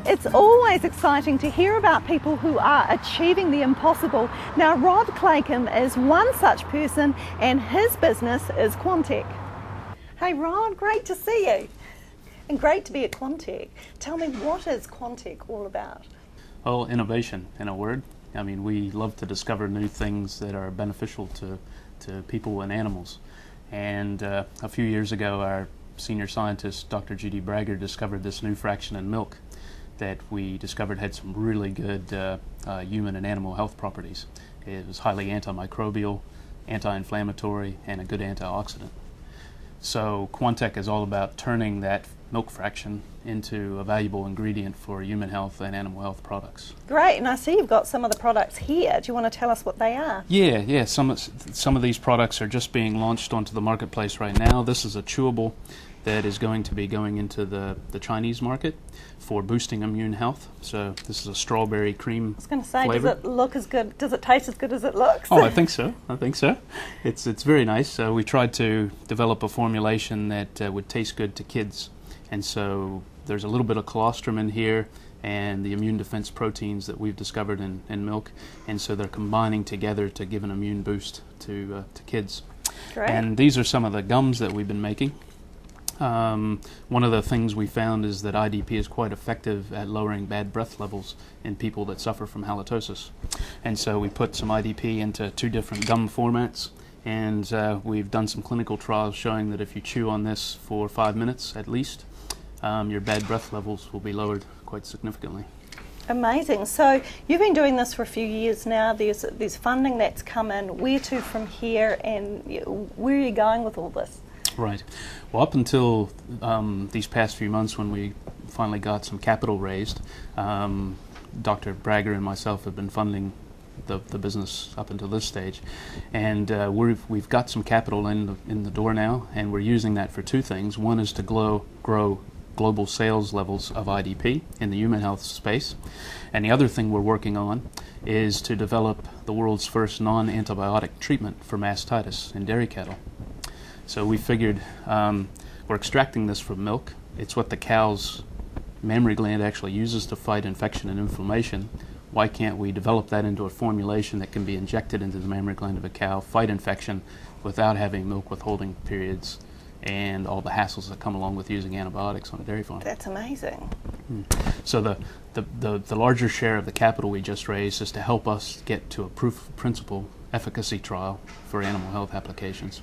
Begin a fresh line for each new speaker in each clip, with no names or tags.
It's always exciting to hear about people who are achieving the impossible. Now, Rod Claycomb is one such person, and his business is Quantec. Hey Rod, great to see you. And great to be at Quantec. Tell me, what is Quantec all about?
Well, innovation, in a word. I mean, we love to discover new things that are beneficial to people and animals. And a few years ago, our senior scientist, Dr. G.D. Bragger, discovered this new fraction in milk that we discovered had some really good human and animal health properties. It was highly antimicrobial, anti-inflammatory, and a good antioxidant. So Quantec is all about turning that milk fraction into a valuable ingredient for human health and animal health products.
Great, and I see you've got some of the products here. Do you want to tell us what they are?
Yeah. Some of these products are just being launched onto the marketplace right now. This is a chewable that is going to be going into the Chinese market for boosting immune health. So this is a strawberry cream
I was going to say,
flavor.
Does it look as good? Does it taste as good as it looks?
Oh, I think so. It's very nice. We tried to develop a formulation that would taste good to kids, and so there's a little bit of colostrum in here and the immune defense proteins that we've discovered in milk, and so they're combining together to give an immune boost to kids.
Great.
And these are some of the gums that we've been making. One of the things we found is that IDP is quite effective at lowering bad breath levels in people that suffer from halitosis. And so we put some IDP into 2 different gum formats, and we've done some clinical trials showing that if you chew on this for 5 minutes at least, your bad breath levels will be lowered quite significantly.
Amazing. So you've been doing this for a few years now. There's funding that's come in. Where to from here, and where are you going with all this?
Right. Well, up until these past few months when we finally got some capital raised, Dr. Bragger and myself have been funding the business up until this stage, and we've got some capital in the door now, and we're using that for 2 things. One is to grow global sales levels of IDP in the human health space, and the other thing we're working on is to develop the world's first non-antibiotic treatment for mastitis in dairy cattle. So we figured we're extracting this from milk. It's what the cow's mammary gland actually uses to fight infection and inflammation. Why can't we develop that into a formulation that can be injected into the mammary gland of a cow, fight infection without having milk withholding periods and all the hassles that come along with using antibiotics on a dairy farm?
That's amazing.
So the larger share of the capital we just raised is to help us get to a proof of principle efficacy trial for animal health applications.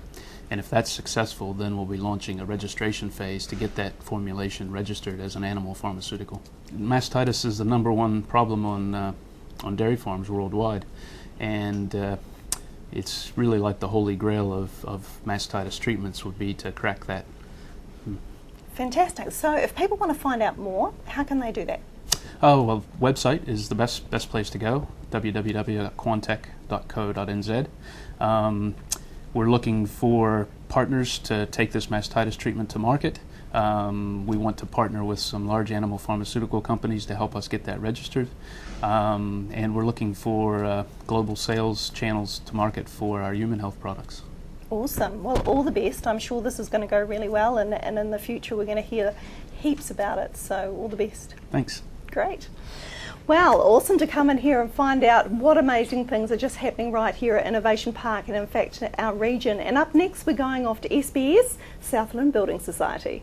And if that's successful, then we'll be launching a registration phase to get that formulation registered as an animal pharmaceutical. Mastitis is the #1 problem on dairy farms worldwide, and it's really like the holy grail of mastitis treatments would be to crack that.
Fantastic. So if people want to find out more, how can they do that?
Oh, well, website is the best place to go, www.quantec.co.nz. We're looking for partners to take this mastitis treatment to market. We want to partner with some large animal pharmaceutical companies to help us get that registered. And we're looking for global sales channels to market for our human health products.
Awesome. Well, all the best. I'm sure this is going to go really well, and in the future we're going to hear heaps about it. So all the best.
Thanks.
Great. Well, awesome to come in here and find out what amazing things are just happening right here at Innovation Park and in fact our region. And up next we're going off to SBS, Southland Building Society.